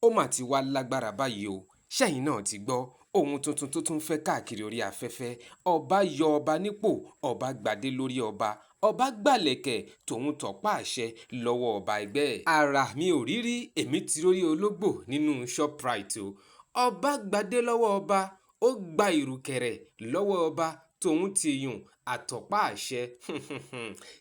ó mà ti wá lágbára báyìí o ṣẹ́yìn náà ti gbọ́ ohun tuntun tó tún fẹ́ káàkiri orí afẹ́fẹ́ ọba yọ ọba nípò ọba gbadé lórí ọba gbàlẹ̀kẹ̀ tòun tọ̀pá àṣẹ lọ́wọ́ ọba ẹgbẹ́ ẹ̀. ara mi ò rí rí èmi ti rórí ológbò nínú Shoprite o ọba gbadé lọ́wọ́ ọba ó gba ìrùkẹ̀rẹ̀ lọ́wọ́ ọba tòun ti yùn àtọ̀pá àṣẹ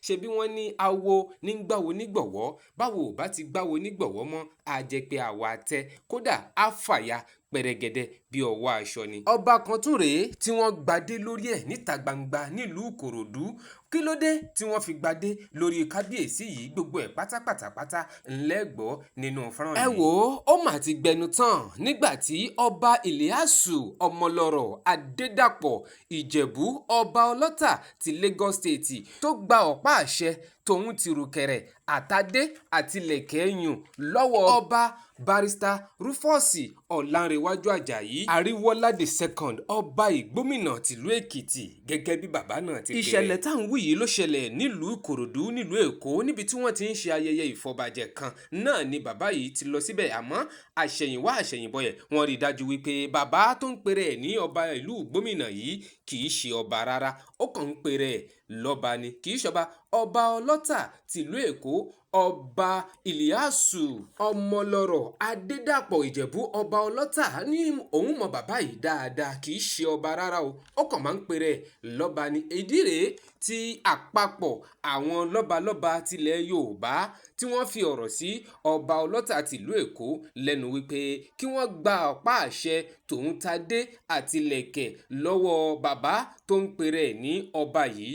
ṣe bí wọ́n ní awo ní gbáwo nígbọ̀wọ́ báwo ò bá ti gbáwo nígbọ̀wọ́ mọ́ á jẹ́ pé àwa tẹ́ kódà á fàya pẹ̀rẹ̀gẹ̀dẹ̀ bí ọwọ́ aṣọ ni. ọba kan tún rèé tí wọ́n gbadé lórí ẹ̀ níta gbangba nílùú Ìkòròdú kí ló dé tí wọ́n fi gbadé lórí kábíyèsí yìí gbogbo ẹ̀ pátápátá ńlẹ́gbọ́ nínú fọ́nrán yìí. ẹ wò ó mà ti gbẹnu tán nígbà tí ọba Ìlíàsù ọmọlọ́rọ̀ Adédàpọ̀ Ìjẹ̀bú Ọba Olota ti Lagos State tó gba ọ̀pá àṣẹ tòun ti rùkẹ̀rẹ̀ àtàdé àtilẹ̀kẹ̀ yùn lọ́wọ́ ọba Barrister Rufus Ọlánrewájú Àjàyí Àríwọ́lá II ọba Ìgbómìnà tìlú Èkìtì gẹ́gẹ́ bí bàbá náà ti pè é. ìṣẹ̀lẹ̀ tá à ń wí yìí ló ṣẹlẹ̀ nílùú Ìkòròdú nílùú Èkó níbi tí wọ́n ti ń ṣe ayẹyẹ ìfọbàjẹ́ kan náà ni bàbá yìí ti lọ síbẹ̀ àmọ́ àṣẹ̀yìnwá àṣẹ̀yìnbọ̀yẹ̀ wọ́n rí dájú wípé bàbá tó ń pèrè ẹ̀ ní ọba ìlú Ìgbómìnà yìí kì í ṣe ọba rárá ó kàn ń pèrè ẹ̀ lọ́ba ni kì í ṣọba. Ọba Olota tìlú Èkó ọba Ìlíàsù ọmọlọ́rọ̀ Adédàpọ̀ Ìjẹ̀bú Ọba Olota ní òun mọ bàbá yìí dáadáa kì í ṣe ọba rárá o ó kàn máa ń pèrè lọ́ba ni. ìdí rèé tí àpapọ̀ àwọn lọ́balọ́ba tilẹ̀ Yorùbá tí wọ́n fi ọ̀rọ̀ sí Ọba Olota tìlú Èkó lẹ́nu wípé kí wọ́n gba ọ̀pá àṣẹ tòun tadé àtilẹ̀kẹ̀ lọ́wọ́ bàbá tó ń pèrè ní ọba yìí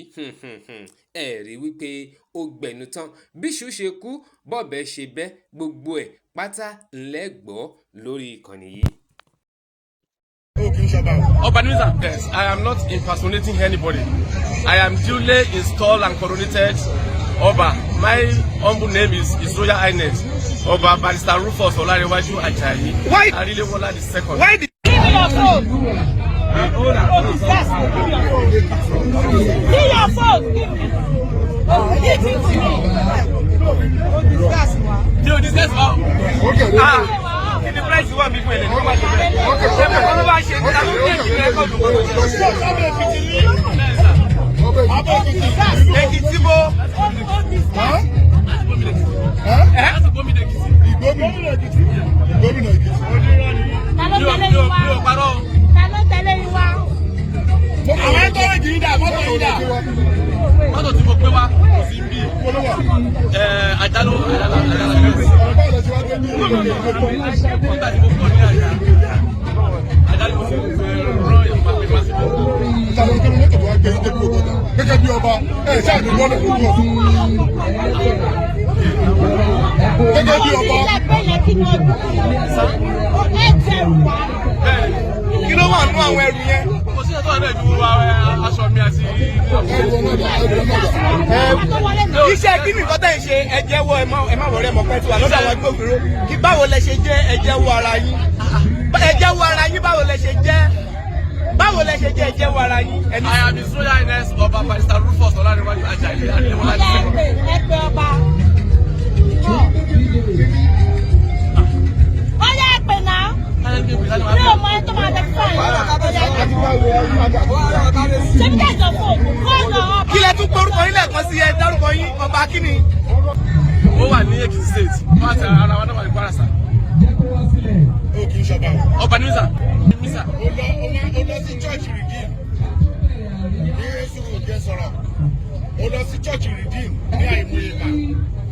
ẹ rí wípé ó gbẹ̀nu tán bíṣu ṣe kú bọ́ọ̀bẹ ṣe bẹ́ gbogbo ẹ̀ pátá ńlẹ́gbọ́ lórí ìkànnì yìí. Yes, I am not impersonating anybody. I am duly installed and coronated Oba. My humble name is His Royal Highness Oba Barrister Rufus Ọlánrewájú Àjàyí Àríwọ́lá II. Why did you give me your phone? Give your phone. Give it to me. You discuss how? Okay. In the price you want people in the mọ́tò tí mo gbé wá kò sí bí àjálù nígbà tí mo pọ̀ ní àjà àjálù mo sì rán ìyàwó pé máa sí gẹ́gẹ́ bí ọba ẹ̀ ṣáà ní lọ́nà tó wọ̀ gẹ́gẹ́ bí ọba. kí ló wà nínú àwọn ẹrù yẹn? kò sí ẹ̀tọ́ náà ju aṣọ mi àti iṣẹ́ kí ni nǹkan tẹ́ ń ṣe ẹ jẹ́wọ́ ẹ má wọ̀rẹ́ mọ̀ pẹ́ tí wà lọ́dọ̀ àwọn agbófinró kí báwo lẹ ṣe jẹ́ ẹ jẹ́wọ́ ara yín báwo lẹ ṣe jẹ́ ẹ jẹ́wọ́ ara yín. I am His Royal Highness Ọba Barrister Rufus Ọlánrewájú Àjàyí Àríwọ́lá II. Ẹgbẹ́ ọba. Ọyá ẹ̀pẹ̀ náà. Mi ò mọ ẹni tó máa bẹ fún àyè. Ṣé bí kẹ́jọ fóònù? Fóònù ọba. Kí lẹ tún porúkọ yín lẹ́ẹ̀kan sí ẹ dárúkọ yín ọba kíni? Ó wà ní Èkìtì State wọ́n àti ara wa náà wà ní Kwara State. ó kì í ṣọba o. ọba ní mísà. ó lọ sí church redeem ní sùúrù jẹ sọ̀rọ̀ ó lọ sí church redeem ní àìmọye ìgbà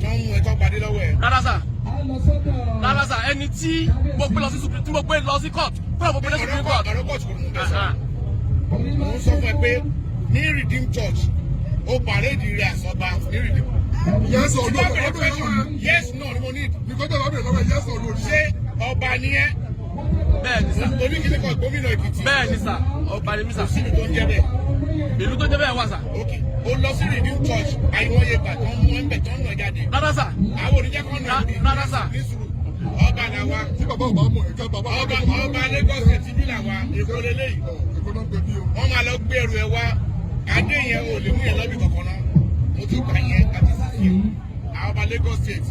tó ń mú ẹ̀tọ́ gbadé lọ́wọ́ ẹ̀. rárá sà ẹni tí mo gbé lọ sí supreme tí mo gbé lọ sí court fúnra mo gbé lọ sí supreme court. ọ̀rọ̀ court kò mú bẹ́ẹ̀ sọ. mo ń sọ fún ẹ pé ní redeem church ó pàréèdì rẹ̀ àsọba ní redeem. yes or no yes no ni mo need. nìkan tó bá bẹ̀rẹ̀ lọ́wọ́ yes or no. ṣé ọba ni ẹ́? bẹ́ẹ̀ ni sà. oníkìlì kan gómìnà Èkìtì. bẹ́ẹ̀ ni sà ọba ni mí sà. síbi tó ń jẹ́ bẹ́ẹ̀. ìlú tó jẹ́ bẹ́ẹ̀ wà sà. ok ó lọ sí redeem church àìmọye ìgbà tó ń mú ẹ̀ńbẹ̀ tó ń nà jáde. rárá sà. àwọn oníjẹ́ kan nà ní. rárá sà. ní sùúrù ọba là wa. tí bàbá ò bá mọ̀ ẹ̀ka bàbá. ọba Lagos State bí là wa Èkó lélẹ́yìí. Èkó náà gbẹ bí o. wọ́n máa lọ gbé ẹrù ẹ wá adé yẹn ò lè mú yẹn lọ́bì kankan náà mo ti gbà yẹn àti sísè o àwọn ọba Lagos State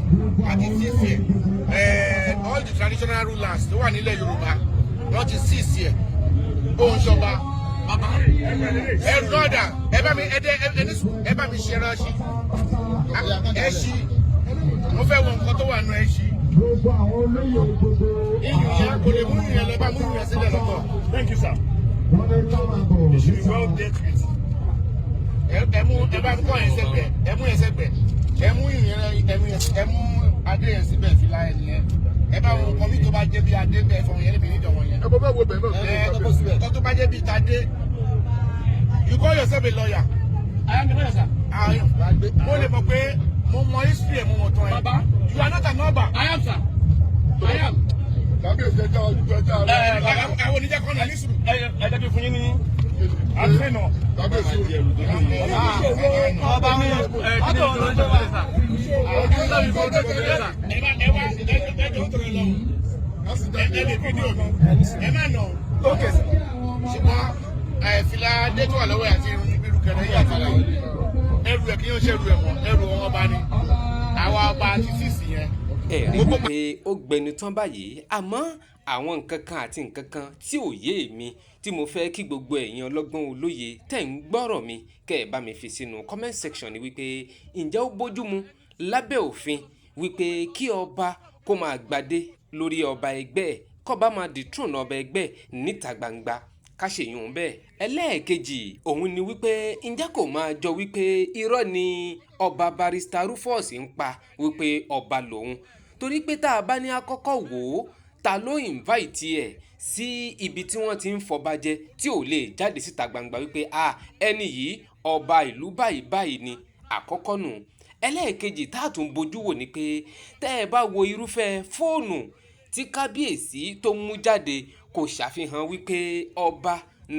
àti sísè all the traditional rulers tó wà nílẹ̀ Yorùbá wọ́n ti sísè òun ṣọba ẹrù lọ́dà ẹ bá mi ṣe ránṣẹ́ ẹṣí mo fẹ́ wọ nǹkan tó wà nù ẹṣí iyùn yẹn kò lè mú iyùn yẹn lọ bá mú iyùn yẹn sílẹ̀ lọ́tọ̀. Thank you, sir. You should be well dealt with. Ẹ bá mi kọ́ yẹn sẹ́gbẹ̀ ẹ mú yẹn sẹ́gbẹ̀ ẹ mú iyùn yẹn ẹ mú adé yẹn síbẹ̀ fìlà ẹ̀ nìyẹn ẹ bá wọn kọ́ mi tó bá jẹ́ bí adé bẹ́ẹ̀ fọwọ́n yẹn níbi níjọ wọn yẹn. ẹ bọ́ bẹ́ẹ̀ wo bẹ́ẹ̀ náà. Kọ́ tó bá jẹ́ bí tadé. You call yourself a lawyer. I am a lawyer, sir. Mo lè mọ̀ pé mo mọ history ẹ̀ mo mọ̀ tán ẹ̀. Baba. You are not an Oba. I am, sir. I am. kábíyèsí ẹja ojú ẹja rẹ. Àwọn oníjẹ́ kan náà ní sùúrù. Ẹ jẹ́ kí n fún yín ní àtúnṣe náà. kábíyèsí Ọba mi ọdọ ọdọ wa sà. Ẹ lè fídíò mi. Ẹ má nà. Ṣùgbọ́n fìlà adé tó wà lọ́wọ́ ẹ̀ àti irun kẹrẹ yìí àti àlàyé. Ẹrù ẹ̀ kí yóò ṣe ẹrù ẹ̀ mọ̀ ẹrù wọn ọba ni. Àwa ọba ti sísì yẹn. ẹ rí i pé ó gbẹnu tán báyìí àmọ́ àwọn nǹkan kan àti nǹkan kan tí ò yé mi tí mo fẹ́ kí gbogbo ẹ̀yin ọlọ́gbọ́n olóye tẹ̀ ń gbọ́rọ̀ mi kẹ́ ẹ̀ bá mi fi sínú comment section ni wípé ǹjẹ́ ó bójúmu lábẹ́ òfin wípé kí ọba kó máa gbadé lórí ọba ẹgbẹ́ ẹ̀ kọ́ba máa dethrone ọba ẹgbẹ́ ẹ̀ níta gbangba ká ṣèyún bẹ́ẹ̀. ẹlẹ́ẹ̀kejì òun ni wípé ǹjẹ́ kò máa jọ wípé irọ́ ni ọba Barrister Rufus ń pa wípé ọba lòun torí pé tá a bá ní àkọ́kọ́ wò ó ta ló invite ẹ̀ sí ibi tí wọ́n ti ń fọba jẹ tí ò lè jáde síta gbangba wípé ẹni yìí ọba ìlú báyìí báyìí ni àkọ́kọ́ nù. ẹlẹ́ẹ̀kejì tá a tún bójú wò ni pé tẹ́ ẹ bá wo irúfẹ́ fóònù tí kábíyèsí tó mú jáde kò ṣàfihàn wípé ọba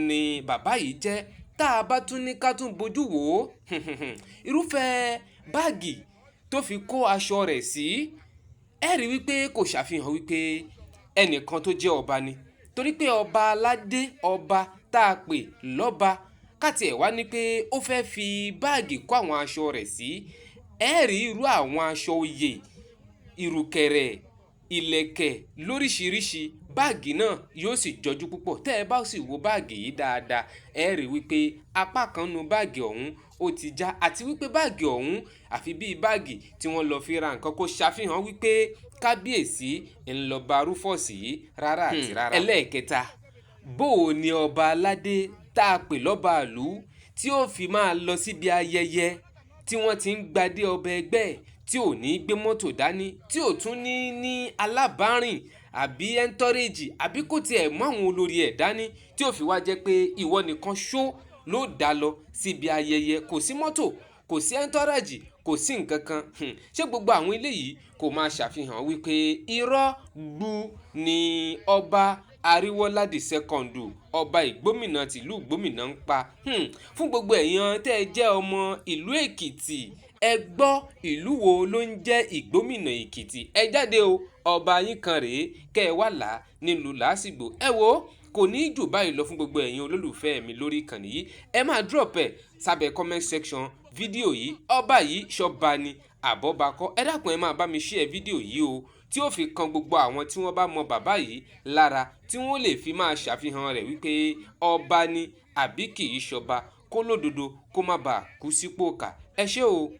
ni bàbá yìí jẹ́. tá a bá tún ní ká tún bójú wò ó irúfẹ́ báàgì tó fi kó aṣọ rẹ̀ sí ẹ rí wípé kò ṣàfihàn wípé ẹnìkan tó jẹ́ ọba ni torí pé ọba aládé ọba tá a pè lọ́ba káti ẹ̀ wá ní pé ó fẹ́ fi báàgì kó àwọn aṣọ rẹ̀ sí ẹ rí irú àwọn aṣọ oyè ìrùkẹ̀rẹ̀ ìlẹ̀kẹ̀ lóríṣiríṣi báàgì náà yóò sì jọjú púpọ̀ tẹ́ ẹ bá sì wo báàgì yìí dáadáa ẹ rí wípé apá kan nu báàgì ọ̀hún ó ti já àti wípé báàgì ọ̀hún àfi bíi báàgì tí wọ́n lọ fi ra nǹkan kó ṣàfihàn wípé kábíyèsí ńlọba Rufus yìí rárá àti rárá. ẹlẹ́ẹ̀kẹta bó o ní ọba aládé tá a pè lọ́ba ìlú tí ó fi máa lọ síbi ayẹyẹ tí wọ́n ti ń gbadé ọba ẹgbẹ́ tí ò ní gbé mọ́tò dání tí ò tún ní alábàárìn àbí ẹńtọ́rẹ́jì àbí kò tiẹ̀ mú àwọn olórí ẹ̀ dání tí ò fi wá jẹ́ pé ìwọ nìkan ṣó ló dá lọ síbi ayẹyẹ kò sí mọ́tò kò sí ẹńtọ́rẹ́jì kò sí nǹkan kan ṣé gbogbo àwọn eléyìí kò máa ṣàfihàn wípé irọ́ gbu ni ọba Aríwọ́ládì sẹ́kọ̀ndù ọba Ìgbómìnà tìlú Ìgbómìnà ń pa fún gbogbo èèyàn tẹ́ ẹ jẹ́ ọmọ ìlú Èkìtì ẹ gbọ́ ìlú wo ló ń jẹ́ Ìgbómìnà Èkìtì ẹ jáde o ọba yín kan rèé kẹ́ ẹ wà là nílùú làásìgbò ẹ wo kò ní jù báyìí lọ fún gbogbo ẹ̀yin olólùfẹ́ mi lórí ìkànnì yìí ẹ máa drop ẹ̀ sábẹ́ comment section fídíò yìí ọba yìí ṣọba ni àbọ̀bakọ́ ẹ dákun ẹ máa bá mi share fídíò yìí o tí ó fi kan gbogbo àwọn tí wọ́n bá mọ bàbá yìí lára tí wọ́n lè fi máa ṣàfihàn rẹ̀ wípé ọba ni àbí kì í ṣọba kó lódodo kó má bàa kú sípò kà ẹ ṣé o.